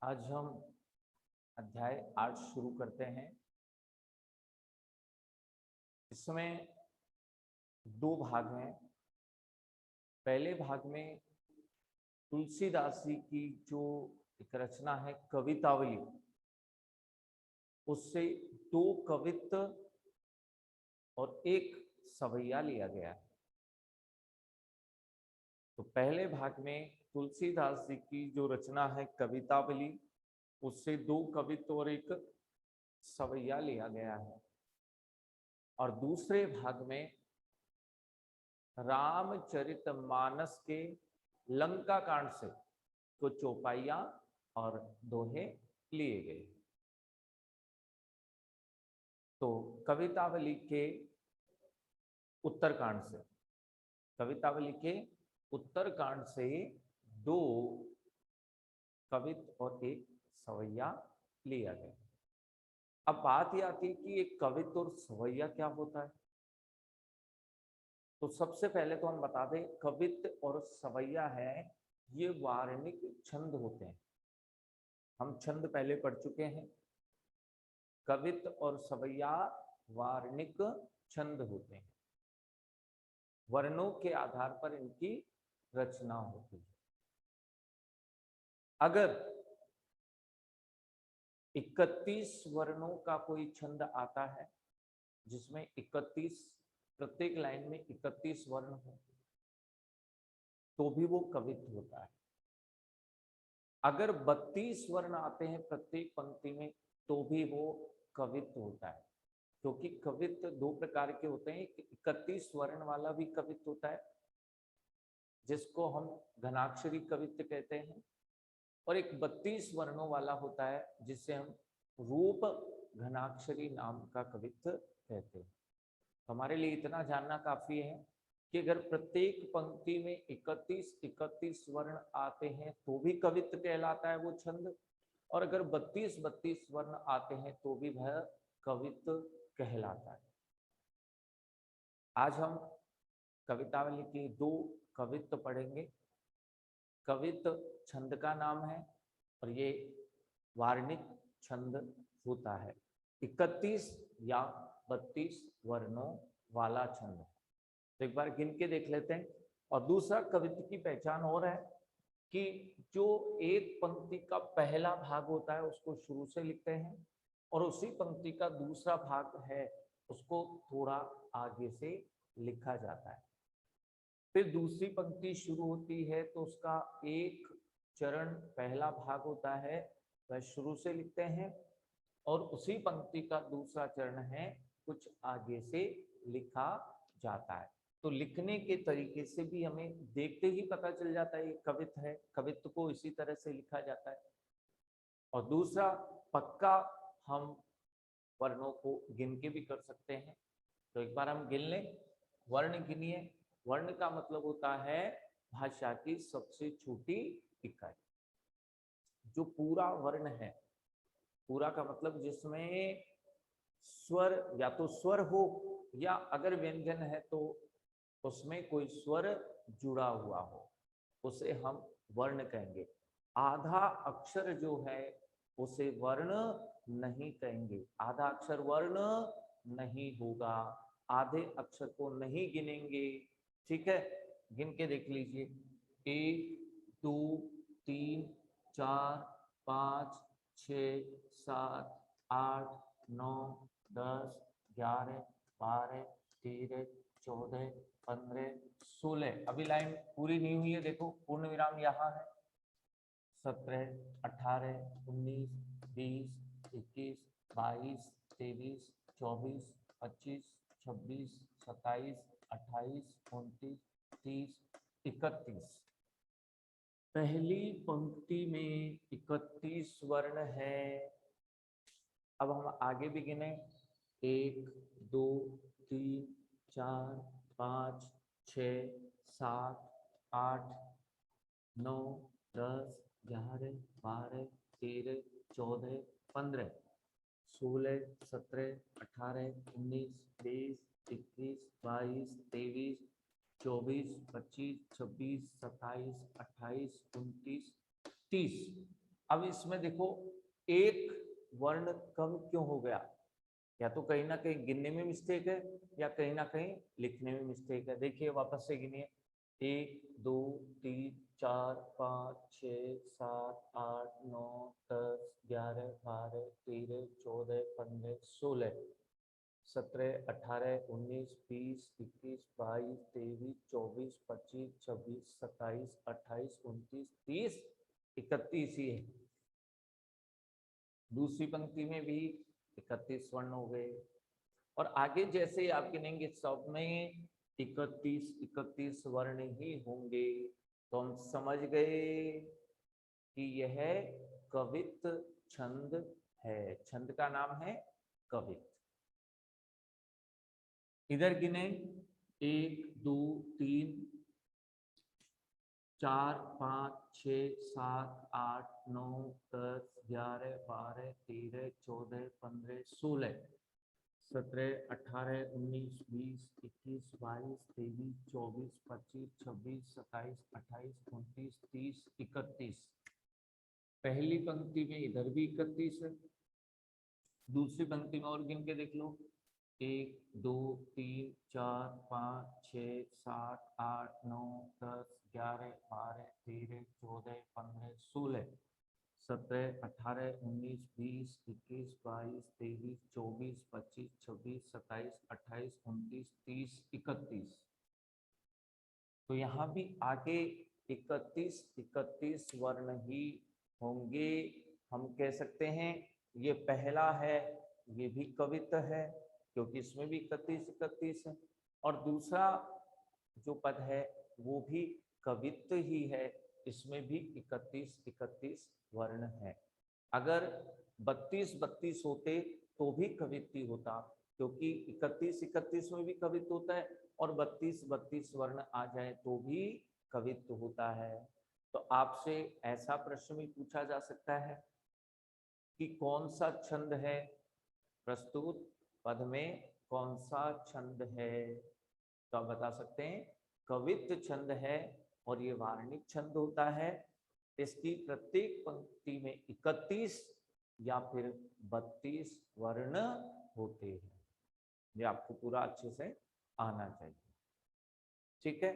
आज हम अध्याय 8 शुरू करते हैं। इसमें दो भाग हैं। पहले भाग में तुलसीदास जी की जो एक रचना है कवितावली, उससे दो कवित्व और एक सवैया लिया गया है। तो पहले भाग में तुलसीदास जी की जो रचना है कवितावली, उससे दो कवित्व और एक सवैया लिया गया है। और दूसरे भाग में रामचरितमानस के लंका कांड से कुछ चौपाइयां और दोहे लिए गए। तो कवितावली के उत्तरकांड से उत्तरकांड से दो कवित्व और एक सवैया लिया गया। अब बात यह आती है कि एक कवित्व और सवैया क्या होता है। तो सबसे पहले तो हम बता दें, कवित्व और सवैया है ये वार्णिक छंद होते हैं। हम छंद पहले पढ़ चुके हैं। कवित्व और सवैया वार्णिक छंद होते हैं, वर्णों के आधार पर इनकी रचना होती है। अगर 31 वर्णों का कोई छंद आता है जिसमें 31 प्रत्येक लाइन में 31 वर्ण हो, तो भी वो कवित्व होता है। अगर 32 वर्ण आते हैं प्रत्येक पंक्ति में, तो भी वो कवित्व होता है। क्योंकि कवित्व दो प्रकार के होते हैं। 31 वर्ण वाला भी कवित्व होता है, जिसको हम घनाक्षरी कवित्व कहते हैं, और एक 32 वर्णों वाला होता है जिसे हम रूप घनाक्षरी नाम का कवित्व कहते हैं। हमारे लिए इतना जानना काफी है कि अगर प्रत्येक पंक्ति में 31 वर्ण आते हैं तो भी कवित्व कहलाता है वो छंद, और अगर 32 वर्ण आते हैं तो भी वह कवित्व कहलाता है। आज हम कवितावली के दो कवित्व पढ़ेंगे। कवित्व छंद का नाम है और ये वार्णिक छंद होता है। 31 या 32 वर्णों वाला छंद। तो एक बार गिन के देख लेते हैं। और दूसरा कवित्व की पहचान और है कि जो एक पंक्ति का पहला भाग होता है उसको शुरू से लिखते हैं, और उसी पंक्ति का दूसरा भाग है उसको थोड़ा आगे से लिखा जाता है। फिर दूसरी पंक्ति शुरू होती है तो उसका एक चरण पहला भाग होता है वह शुरू से लिखते हैं, और उसी पंक्ति का दूसरा चरण है कुछ आगे से लिखा जाता है। तो लिखने के तरीके से भी हमें देखते ही पता चल जाता है ये कवित्व है। कवित्व को इसी तरह से लिखा जाता है। और दूसरा, पक्का हम वर्णों को गिन के भी कर सकते हैं। तो एक बार हम गिन लें। वर्ण गिनिए। वर्ण का मतलब होता है भाषा की सबसे छोटी इकाई। जो पूरा वर्ण है, पूरा का मतलब जिसमें स्वर या तो स्वर हो या अगर व्यंजन है तो उसमें कोई स्वर जुड़ा हुआ हो, उसे हम वर्ण कहेंगे। आधा अक्षर जो है उसे वर्ण नहीं कहेंगे। आधा अक्षर वर्ण नहीं होगा। आधे अक्षर को नहीं गिनेंगे। ठीक है, गिन के देख लीजिए। 1 2 3 4 5 6 7 8 9 10 11 12 13 14 15 16। अभी लाइन पूरी नहीं हुई है, देखो पूर्ण विराम यहाँ है। 17 18 19 20 21 22 23 24 25 26 27 28 29 30 31। पहली पंक्ति में 31 वर्ण है। अब हम आगे भी गिने। 1 2 3 4 5 6 7 8 9 10 11 12 13 14 15 16 17 18 19 20 21 22 23 24 25 26 27 28 29 30। अब इसमें देखो एक वर्ण कम क्यों हो गया, या तो कहीं ना कहीं गिनने में मिस्टेक है या कहीं ना कहीं लिखने में मिस्टेक है। देखिए वापस से गिनिए, 1 2 3 4 5 6 7 8 9 10 11 12 13 14 15 16 17 18 19 20 21 22 23 24 25 26 27 28 29 30 31 ही है। दूसरी पंक्ति में भी 31 वर्ण हो गए, और आगे जैसे ही आप गिनेंगे सब में 31 31 वर्ण ही होंगे। तो हम समझ गए कि यह कवित्त छंद है। छंद का नाम है कवित्त। इधर गिने 1 2 3 4 5 6 7 8 9 10 11 12 13 14 15 16 17 18 19 20 21 22 23 24 25 26 27 28 29 30 31। पहली पंक्ति में इधर भी 31 है, दूसरी पंक्ति में और गिन के देख लो, 1 2 3 4 5 6 7 8 9 10 11 12 13 14 15 16 17 18 19 20 21 22 23 24 25 26 27 28 29 30 31। तो यहाँ भी आगे 31 31 वर्ण ही होंगे। हम कह सकते हैं ये पहला है, ये भी कवित्त है क्योंकि इसमें भी 31 31 है, और दूसरा जो पद है वो भी कवित्त ही है, इसमें भी 31 31 वर्ण है। अगर 32 32 होते तो भी कवित्त होता, क्योंकि 31 31 में भी कवित्त होता है, और 32 32 वर्ण आ जाए तो भी कवित्त होता है। तो आपसे ऐसा प्रश्न भी पूछा जा सकता है कि कौन सा छंद है, प्रस्तुत पद में कौन सा छंद है, तो आप बता सकते हैं कवित्त छंद है, और ये वार्णिक छंद होता है। इसकी प्रत्येक पंक्ति में 31 या फिर 32 वर्ण होते हैं। ये आपको पूरा अच्छे से आना चाहिए, ठीक है।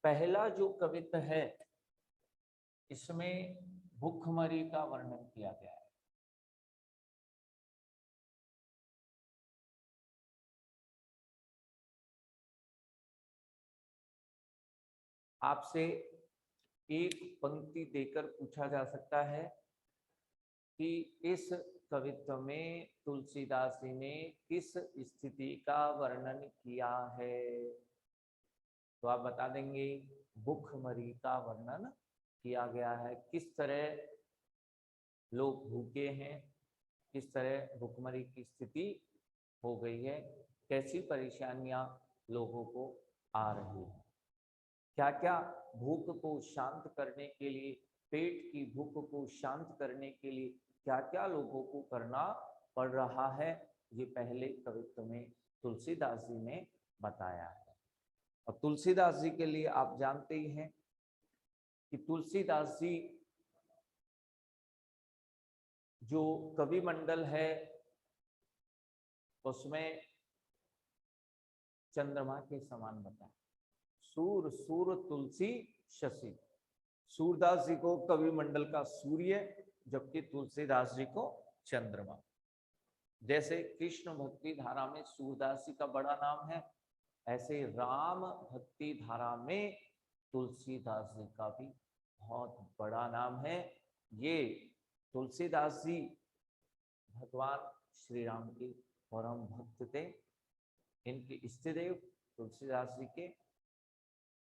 पहला जो कवित्त है इसमें भुखमरी का वर्णन किया गया है। आपसे एक पंक्ति देकर पूछा जा सकता है कि इस कवित्व में तुलसीदास जी ने किस स्थिति का वर्णन किया है, तो आप बता देंगे भुखमरी का वर्णन किया गया है। किस तरह लोग भूखे हैं, किस तरह भुखमरी की स्थिति हो गई है, कैसी परेशानियां लोगों को आ रही है, क्या क्या भूख को शांत करने के लिए, पेट की भूख को शांत करने के लिए क्या क्या लोगों को करना पड़ रहा है, ये पहले कवित्व में तुलसीदास जी ने बताया है। और तुलसीदास जी के लिए आप जानते ही हैं कि तुलसीदास जी जो कवि मंडल है उसमें चंद्रमा के समान बताया, सूर सूर तुलसी शशि। सूरदास जी को कवि मंडल का सूर्य, जबकि तुलसीदास जी को चंद्रमा। जैसे कृष्ण भक्ति धारा में सूरदास जी का बड़ा नाम है, ऐसे राम भक्ति धारा में तुलसीदास जी का भी बहुत बड़ा नाम है। ये तुलसीदास जी भगवान श्री राम के परम भक्त थे। इनके इष्टदेव तुलसीदास जी के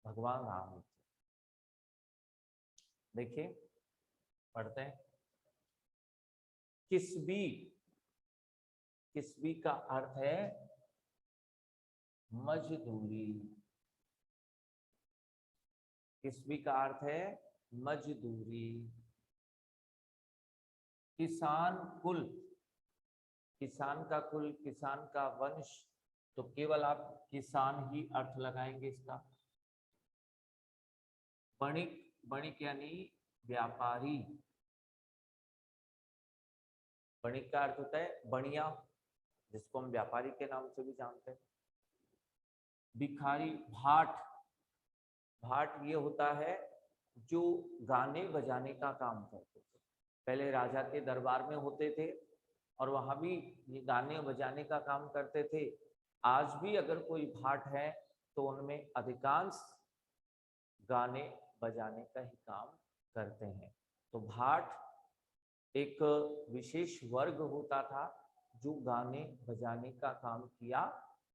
भगवान राम थे। देखिए पढ़ते हैं, किस्बी, किस्बी का अर्थ है मजदूरी। किस्बी का अर्थ है मजदूरी। किसान कुल, किसान का कुल, किसान का वंश, तो केवल आप किसान ही अर्थ लगाएंगे इसका। वणिक, वणिक यानी व्यापारी, वणिक का अर्थ होता है बनिया, जिसको हम व्यापारी के नाम से भी जानते हैं। भिखारी, भाट, भाट ये होता है जो गाने बजाने का काम करते थे। पहले राजा के दरबार में होते थे और वहां भी ये गाने बजाने का काम करते थे। आज भी अगर कोई भाट है तो उनमें अधिकांश गाने बजाने का ही काम करते हैं। तो भाट एक विशेष वर्ग होता था जो गाने बजाने का काम किया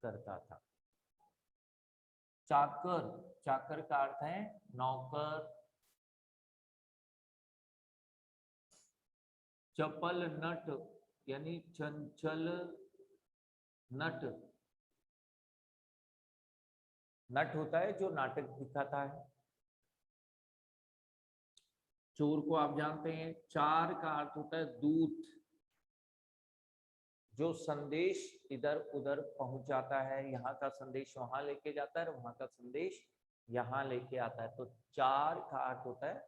करता था। चाकर, चाकर का अर्थ है नौकर। चपल नट यानी चंचल नट, नट होता है जो नाटक दिखाता है। चोर को आप जानते हैं। चार का अर्थ होता है दूत, जो संदेश इधर उधर पहुंच जाता है, यहाँ का संदेश वहां लेके जाता है, वहां का संदेश यहाँ लेके आता है। तो चार का अर्थ होता है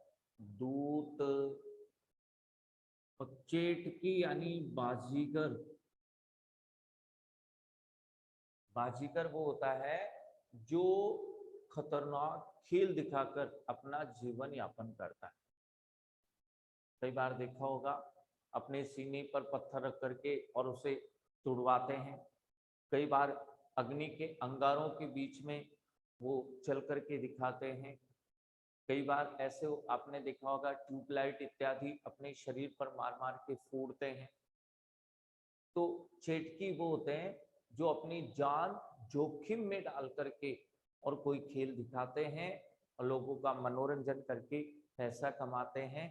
दूत। और चेटकी यानी बाजीगर, बाजीगर वो होता है जो खतरनाक खेल दिखाकर अपना जीवन यापन करता है। कई बार देखा होगा अपने सीने पर पत्थर रख करके और उसे तुड़वाते हैं। कई बार अग्नि के अंगारों के बीच में वो चल करके दिखाते हैं। कई बार ऐसे आपने देखा होगा ट्यूबलाइट इत्यादि अपने शरीर पर मार मार के फोड़ते हैं। तो चेटकी वो होते हैं जो अपनी जान जोखिम में डाल करके और कोई खेल दिखाते हैं और लोगों का मनोरंजन करके पैसा कमाते हैं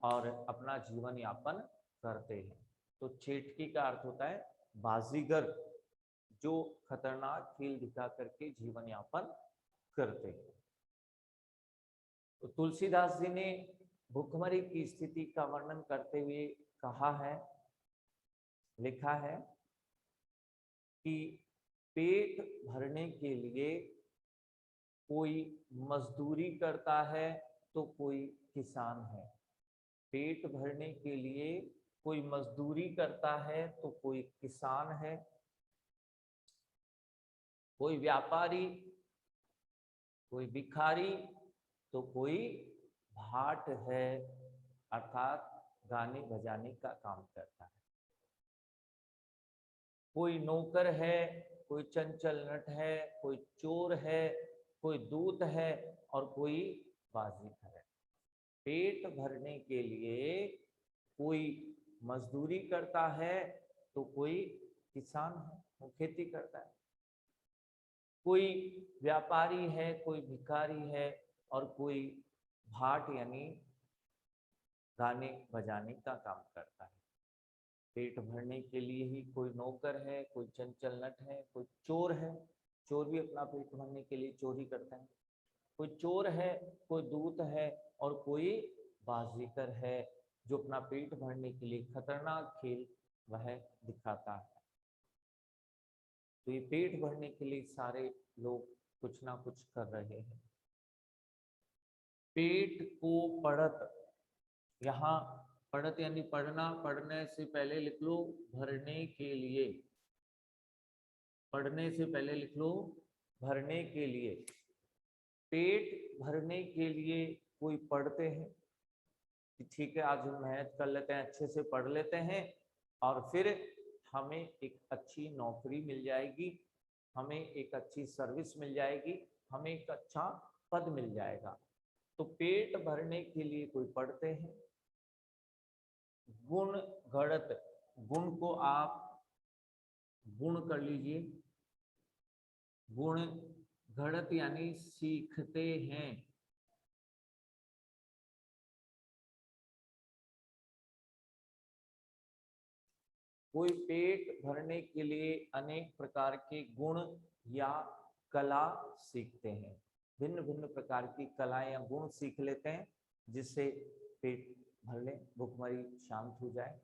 और अपना जीवन यापन करते हैं। तो चेटकी का अर्थ होता है बाजीगर, जो खतरनाक खेल दिखा करके जीवन यापन करते हैं। तो तुलसीदास जी ने भुखमरी की स्थिति का वर्णन करते हुए कहा है, लिखा है कि पेट भरने के लिए कोई मजदूरी करता है तो कोई किसान है। पेट भरने के लिए कोई मजदूरी करता है तो कोई किसान है। कोई व्यापारी, कोई भिखारी तो कोई भाट है, अर्थात गाने बजाने का काम करता है। कोई नौकर है, कोई चंचल नट है, कोई चोर है, कोई दूत है और कोई बाजीगर है। पेट भरने के लिए कोई मजदूरी करता है तो कोई किसान है, वो खेती करता है। कोई व्यापारी है, कोई भिखारी है और कोई भाट यानी गाने बजाने का काम करता है। पेट भरने के लिए ही कोई नौकर है, कोई चंचल नट है, कोई चोर है, चोर भी अपना पेट भरने के लिए चोरी करता है। कोई चोर है, कोई दूत है और कोई बाजीगर है जो अपना पेट भरने के लिए खतरनाक खेल वह दिखाता है। तो ये पेट भरने के लिए सारे लोग कुछ ना कुछ कर रहे हैं। पेट को पढ़त, यहाँ पढ़त यानी पढ़ना, पढ़ने से पहले लिख लो भरने के लिए, पढ़ने से पहले लिख लो भरने के लिए। पेट भरने के लिए कोई पढ़ते हैं कि ठीक है आज हम मेहनत कर लेते हैं, अच्छे से पढ़ लेते हैं और फिर हमें एक अच्छी नौकरी मिल जाएगी, हमें एक अच्छी सर्विस मिल जाएगी, हमें एक अच्छा पद मिल जाएगा। तो पेट भरने के लिए कोई पढ़ते हैं। गुण घड़त, गुण को आप गुण कर लीजिए। गुण घड़त यानी सीखते हैं। कोई पेट भरने के लिए अनेक प्रकार के गुण या कला सीखते हैं। भिन्न भिन्न प्रकार की कलाएं या गुण सीख लेते हैं जिससे पेट भर ले, भुखमरी शांत हो जाए।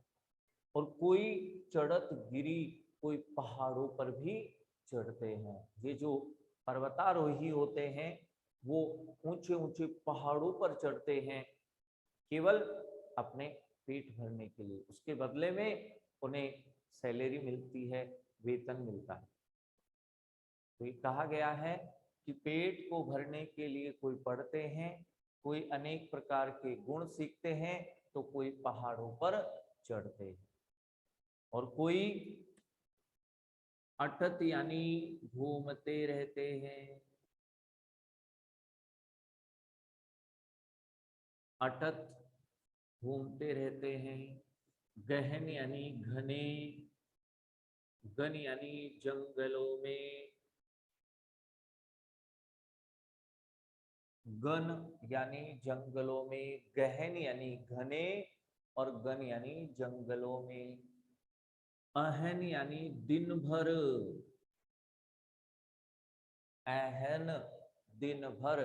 और कोई चढ़त गिरी, कोई पहाड़ों पर भी चढ़ते हैं। ये जो पर्वतारोही होते हैं वो ऊंचे ऊंचे पहाड़ों पर चढ़ते हैं केवल अपने पेट भरने के लिए, उसके बदले में उन्हें सैलरी मिलती है, वेतन मिलता है। तो ये कहा गया है कि पेट को भरने के लिए कोई पढ़ते हैं, कोई अनेक प्रकार के गुण सीखते हैं, तो कोई पहाड़ों पर चढ़ते हैं, और कोई अटत यानी घूमते रहते हैं। अटत घूमते रहते हैं। गहन यानी घने, घन यानी जंगलों में, गन यानी जंगलों में, गहन यानी घने, और गन यानी जंगलों में। अहन यानी दिन भर, अहन दिन भर।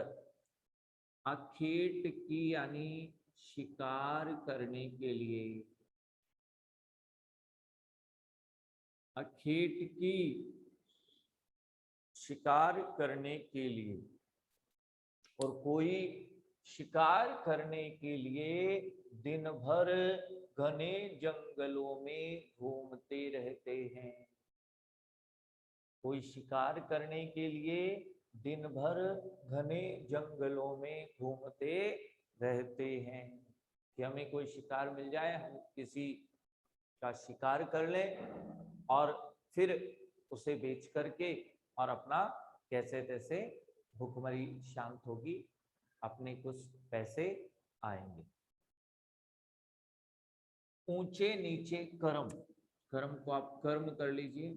अखेट की यानी शिकार करने के लिए, अखेट की शिकार करने के लिए। और कोई शिकार करने के लिए दिन भर घने जंगलों में घूमते रहते हैं। कोई शिकार करने के लिए दिन भर घने जंगलों में घूमते रहते हैं। कि हमें कोई शिकार मिल जाए, हम किसी का शिकार कर लें और फिर उसे बेच करके और अपना कैसे तैसे भूखमरी शांत होगी, अपने कुछ पैसे आएंगे। ऊंचे नीचे कर्म, कर्म को आप कर्म कर लीजिए।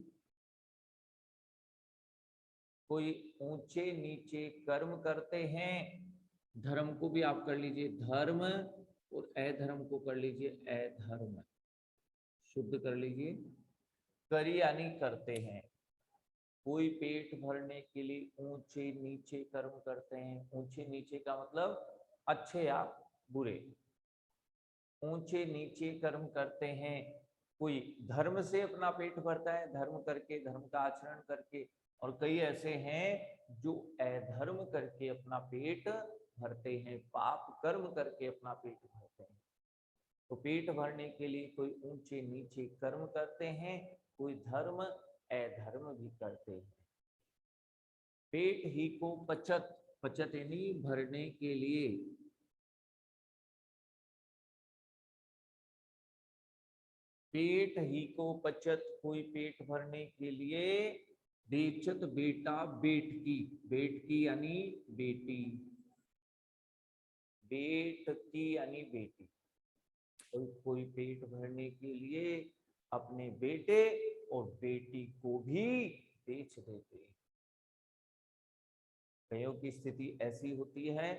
कोई ऊंचे नीचे कर्म करते हैं, धर्म को भी आप कर लीजिए धर्म, और अधर्म को कर लीजिए अधर्म, शुद्ध कर लीजिए। करी यानी करते हैं। कोई पेट भरने के लिए ऊंचे नीचे कर्म करते हैं। ऊंचे नीचे का मतलब अच्छे या बुरे, ऊंचे नीचे कर्म करते हैं। कोई धर्म से अपना पेट भरता है, धर्म करके, धर्म का आचरण करके, और कई ऐसे हैं जो अधर्म करके अपना पेट भरते हैं, पाप कर्म करके अपना पेट भरते हैं। तो पेट भरने के लिए कोई ऊंचे नीचे कर्म करते हैं, कोई धर्म अधर्म भी करते हैं। पेट ही को पचत, पचत यानी भरने के लिए। पेट ही को पचत, कोई पेट भरने के लिए। बेचत बेटा बेटकी, बेटकी यानी बेटी, बेटकी यानी बेटी। कोई पेट भरने के लिए अपने बेटे और बेटी को भी बेच देते हैं। कईयों की स्थिति ऐसी होती है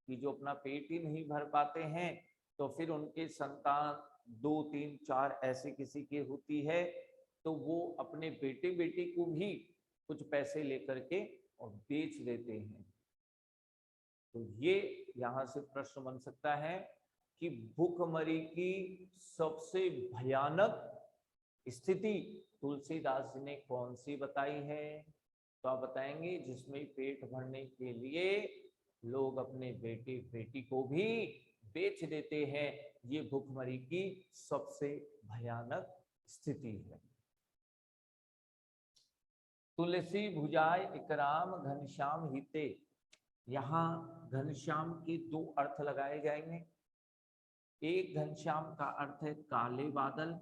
कि जो अपना पेट ही नहीं भर पाते हैं, तो फिर उनके संतान 2 3 4 ऐसे किसी की होती है, तो वो अपने बेटे बेटी को भी कुछ पैसे लेकर के और बेच देते हैं। तो ये यहाँ से प्रश्न बन सकता है कि भूखमरी की सबसे भयानक स्थिति तुलसीदास जी ने कौन सी बताई है? तो आप बताएंगे जिसमें पेट भरने के लिए लोग अपने बेटे बेटी को भी बेच देते हैं। ये भूखमरी की सबसे भयानक स्थिति है। तुलसी भुजाय इकराम घनश्याम हिते, यहाँ घनश्याम के 2 अर्थ लगाए जाएंगे। एक घनश्याम का अर्थ है काले बादल,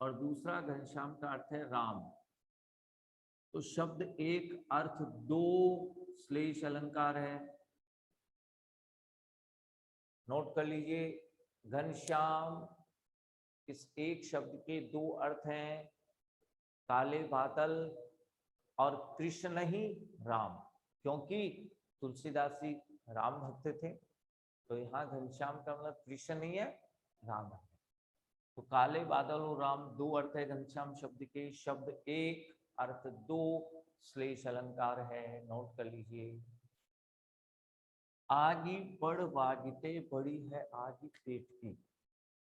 और दूसरा घनश्याम का अर्थ है राम। तो शब्द एक, अर्थ 2, श्लेष अलंकार है। नोट कर लीजिए, घनश्याम इस एक शब्द के 2 अर्थ हैं, काले बादल और कृष्ण ही राम, क्योंकि तुलसीदास जी राम भक्त थे। तो यहाँ घनश्याम का मतलब कृष्ण नहीं है, राम है। तो काले बादल और राम 2 अर्थ है घनश्याम शब्द के। शब्द एक, अर्थ 2, श्लेष अलंकार है। नोट कर लीजिए। आगी बड़ वागिते, बड़ी है आगी पेट की।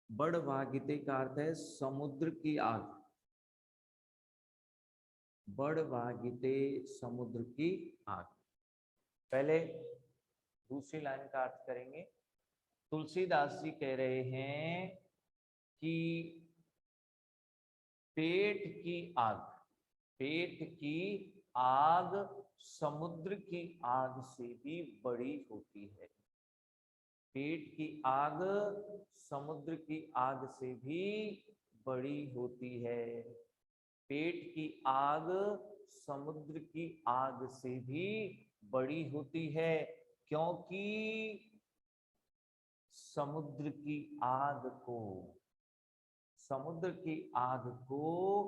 बड़ वागिते का अर्थ है समुद्र की आग। बड़ वागिते समुद्र की आग। पहले दूसरी लाइन का अर्थ करेंगे। तुलसीदास जी कह रहे हैं कि पेट की आग, पेट की आग समुद्र की आग से भी बड़ी होती है। पेट की आग समुद्र की आग से भी बड़ी होती है। पेट की आग समुद्र की आग से भी बड़ी होती है, क्योंकि समुद्र की आग को, समुद्र की आग को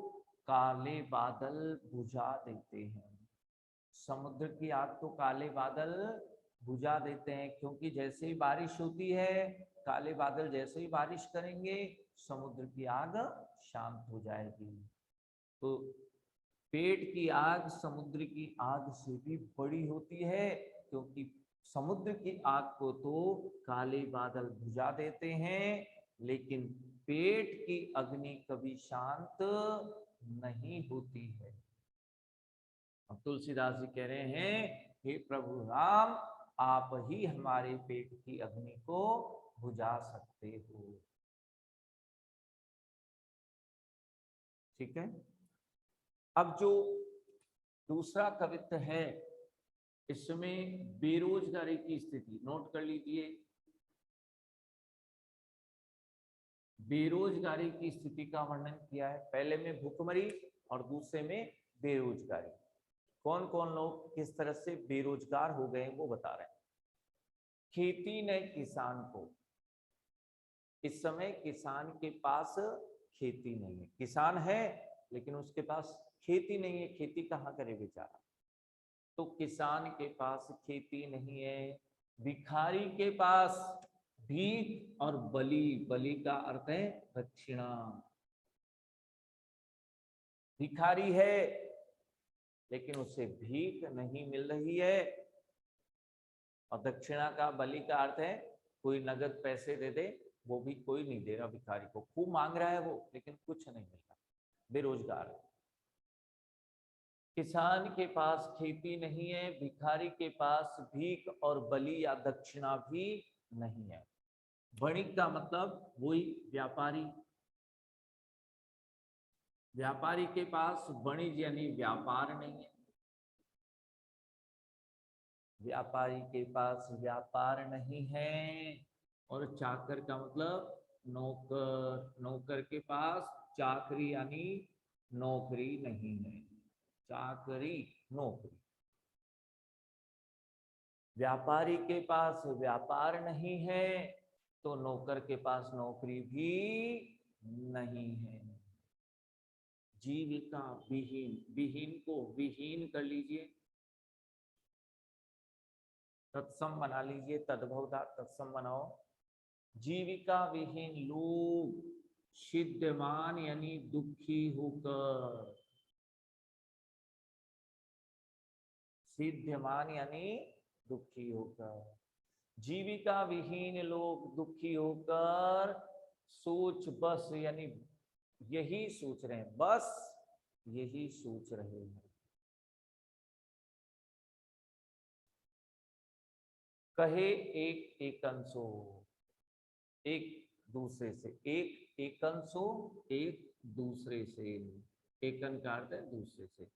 काले बादल बुझा देते हैं। समुद्र की आग को काले बादल बुझा देते हैं, क्योंकि जैसे ही बारिश होती है, काले बादल जैसे ही बारिश करेंगे, समुद्र की आग शांत हो जाएगी। तो पेट की आग समुद्र की आग से भी बड़ी होती है, क्योंकि समुद्र की आग को तो काले बादल बुझा देते हैं, लेकिन पेट की अग्नि कभी शांत नहीं होती है। अब तुलसीदास जी कह रहे हैं, हे प्रभु राम, आप ही हमारे पेट की अग्नि को बुझा सकते हो। ठीक है। अब जो दूसरा कवित्व है, इसमें बेरोजगारी की स्थिति नोट कर लीजिए। बेरोजगारी की स्थिति का वर्णन किया है। पहले में भूखमरी और दूसरे में बेरोजगारी। कौन कौन लोग किस तरह से बेरोजगार हो गए वो बता रहे हैं। खेती ने किसान को, इस समय किसान के पास खेती नहीं है। किसान है लेकिन उसके पास खेती नहीं है, खेती कहाँ करे बेचारा। तो किसान के पास खेती नहीं है, भिखारी के पास भीख और बलि, बलि का अर्थ है दक्षिणा। भिखारी है लेकिन उसे भीख नहीं मिल रही है, और दक्षिणा का, बलि का अर्थ है कोई नगद पैसे दे दे, वो भी कोई नहीं दे रहा भिखारी को। खूब मांग रहा है वो, लेकिन कुछ नहीं मिल रहा, बेरोजगार है। किसान के पास खेती नहीं है, भिखारी के पास भीख और बलि या दक्षिणा भी नहीं है। वणिक का मतलब वही व्यापारी। व्यापारी के पास वाणिज्य यानी व्यापार नहीं है। व्यापारी के पास व्यापार नहीं है। और चाकर का मतलब नौकर, नौकर के पास चाकरी यानी नौकरी नहीं है। चाकरी नौकरी। व्यापारी के पास व्यापार नहीं है, तो नौकर के पास नौकरी भी नहीं है। जीविका विहीन, विहीन को विहीन कर लीजिए, तत्सम बना लीजिए, तद्भवता तत्सम बनाओ। जीविका विहीन लोग सिद्धमान यानी दुखी होकर, सिद्धमान यानी दुखी होकर, जीविका विहीन लोग दुखी होकर सोच बस यानी यही सोच रहे हैं, बस यही सोच रहे हैं। कहे एक एकंसो, एक दूसरे से, एक एकंसो एक दूसरे से, एकन का अर्थ है दूसरे से,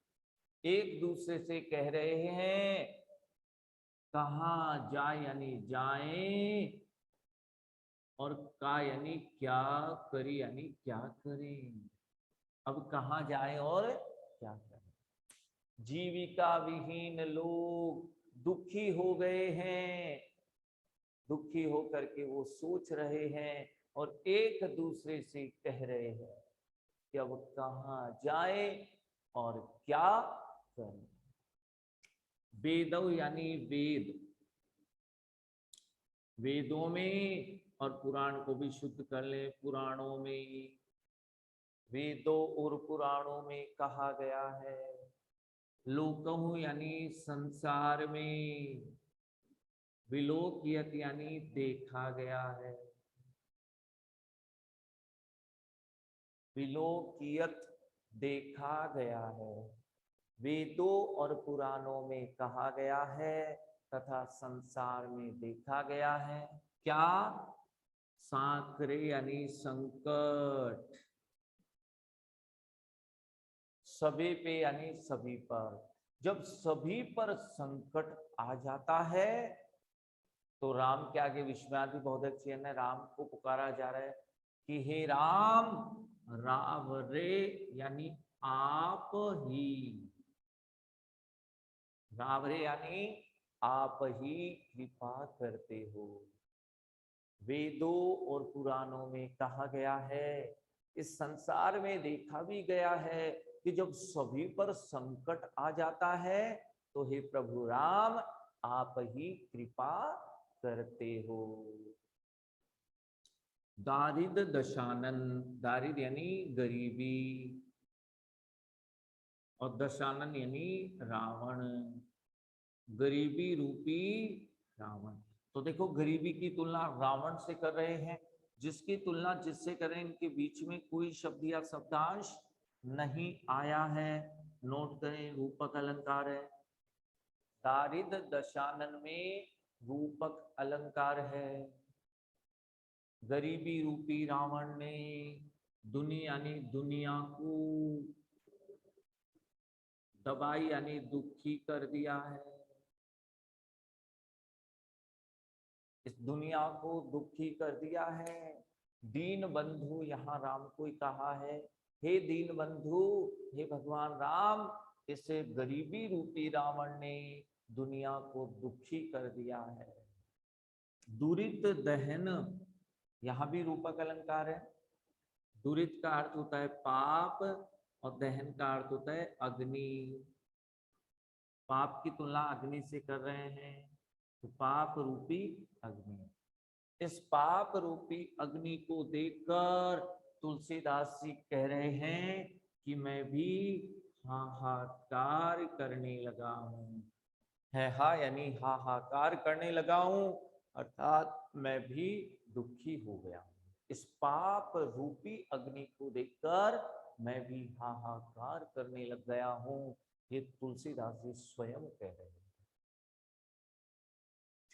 एक दूसरे से कह रहे हैं। कहाँ जाए यानी जाए, और का यानी क्या, करी यानी क्या करें। अब कहाँ जाए और क्या करें। जीविका विहीन लोग दुखी हो गए हैं, दुखी होकर के वो सोच रहे हैं और एक दूसरे से कह रहे हैं कि अब कहाँ जाए और क्या करें। वेदौ यानी वेद, वेदों में, और पुराण को भी शुद्ध कर ले, पुराणों में, वेदों और पुराणों में कहा गया है। लोकहु यानी संसार में, विलोकियत यानी देखा गया है। विलोकियत देखा गया है। वेदों और पुराणों में कहा गया है तथा संसार में देखा गया है। क्या? सांकरे यानी संकट, सभी पे यानी सभी पर। जब सभी पर संकट आ जाता है तो राम के आगे विश्वनाथ बहुत अच्छी है, राम को पुकारा जा रहा है कि हे राम, राव रे यानी आप ही, राव रे यानी आप ही कृपा करते हो। वेदों और पुराणों में कहा गया है, इस संसार में देखा भी गया है कि जब सभी पर संकट आ जाता है तो हे प्रभु राम, आप ही कृपा करते हो। दारिद्र दशानन, दारिद्र यानी गरीबी, और दशानन यानी रावण, गरीबी रूपी रावण। तो देखो गरीबी की तुलना रावण से कर रहे हैं, जिसकी तुलना जिससे करें इनके बीच में कोई शब्द या शब्दांश नहीं आया है। नोट करें, रूपक अलंकार है। दारिद्र दशानन में रूपक अलंकार है। गरीबी रूपी रावण ने दुनिया यानी दुनिया को, दबाई यानी दुखी कर दिया है, इस दुनिया को दुखी कर दिया है। दीन बंधु, यहाँ राम को ही कहा है, हे दीन बंधु, हे भगवान राम, इसे गरीबी रूपी रावण ने दुनिया को दुखी कर दिया है। दुरित दहन, यहाँ भी रूपक अलंकार है। दुरित का अर्थ होता है पाप और दहन का अर्थ होता है अग्नि। पाप की तुलना अग्नि से कर रहे हैं, तो पाप रूपी अग्नि। इस पाप रूपी अग्नि को देखकर तुलसीदास जी कह रहे हैं कि मैं भी हाहाकार करने लगा हूं। है हा यानी हाहाकार करने लगा हूं, अर्थात मैं भी दुखी हो गया हूं। इस पाप रूपी अग्नि को देखकर मैं भी हाहाकार करने लग गया हूं, ये तुलसीदास जी स्वयं कह रहे हैं।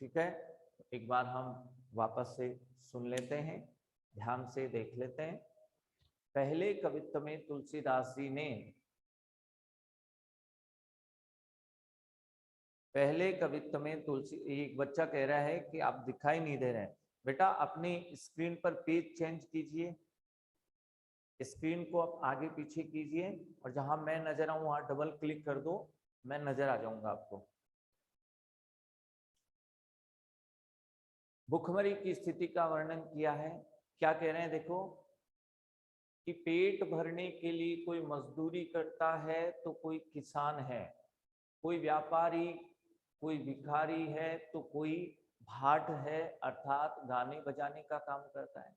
ठीक है, एक बार हम वापस से सुन लेते हैं, ध्यान से देख लेते हैं। पहले कवित्व में तुलसीदास जी ने, पहले कवित्व में तुलसी, एक बच्चा कह रहा है कि आप दिखाई नहीं दे रहे हैं। बेटा अपनी स्क्रीन पर पेज चेंज कीजिए, स्क्रीन को आप आगे पीछे कीजिए और जहां मैं नजर आऊं वहां डबल क्लिक कर दो, मैं नजर आ जाऊंगा आपको। भुखमरी की स्थिति का वर्णन किया है। क्या कह रहे हैं देखो, कि पेट भरने के लिए कोई मजदूरी करता है तो कोई किसान है, कोई व्यापारी, कोई भिखारी है, तो कोई भाट है, अर्थात गाने बजाने का काम करता है।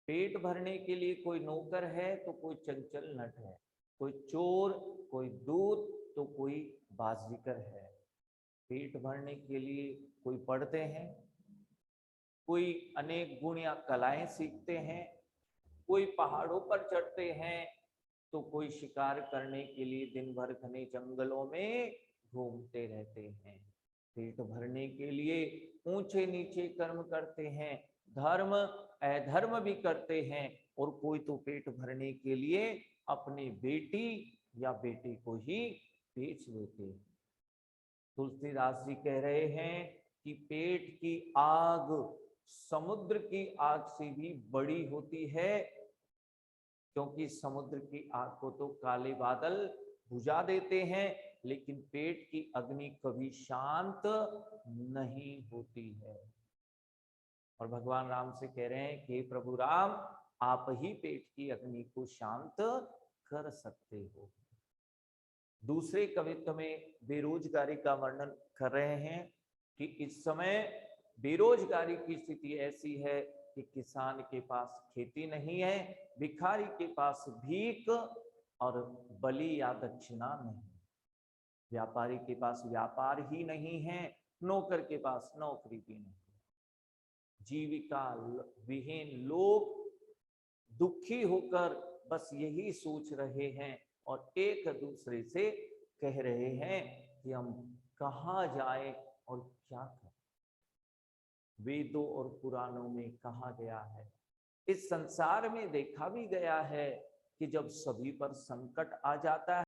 पेट भरने के लिए कोई नौकर है तो कोई चंचल नट है, कोई चोर, कोई दूत, तो कोई बाजीगर है। पेट भरने के लिए कोई पढ़ते हैं, कोई अनेक गुण या कलाएं सीखते हैं, कोई पहाड़ों पर चढ़ते हैं, तो कोई शिकार करने के लिए दिन भर घने जंगलों में घूमते रहते हैं। पेट भरने के लिए ऊंचे नीचे कर्म करते हैं, धर्म अधर्म भी करते हैं, और कोई तो पेट भरने के लिए अपनी बेटी या बेटे को ही बेच देते हैं। तुलसीदास जी कह रहे हैं कि पेट की आग समुद्र की आग से भी बड़ी होती है, क्योंकि समुद्र की आग को तो काले बादल बुझा देते हैं, लेकिन पेट की अग्नि कभी शांत नहीं होती है। और भगवान राम से कह रहे हैं कि प्रभु राम, आप ही पेट की अग्नि को शांत कर सकते हो। दूसरे कवित्व में बेरोजगारी का वर्णन कर रहे हैं कि इस समय बेरोजगारी की स्थिति ऐसी है कि किसान के पास खेती नहीं है, भिखारी के पास भीख और बलि या दक्षिणा नहीं, व्यापारी के पास व्यापार ही नहीं है, नौकर के पास नौकरी भी नहीं। जीविका विहीन लोग दुखी होकर बस यही सोच रहे हैं और एक दूसरे से कह रहे हैं कि हम कहाँ जाएं, और क्या करें। वेदों और पुराणों में कहा गया है, इस संसार में देखा भी गया है कि जब सभी पर संकट आ जाता है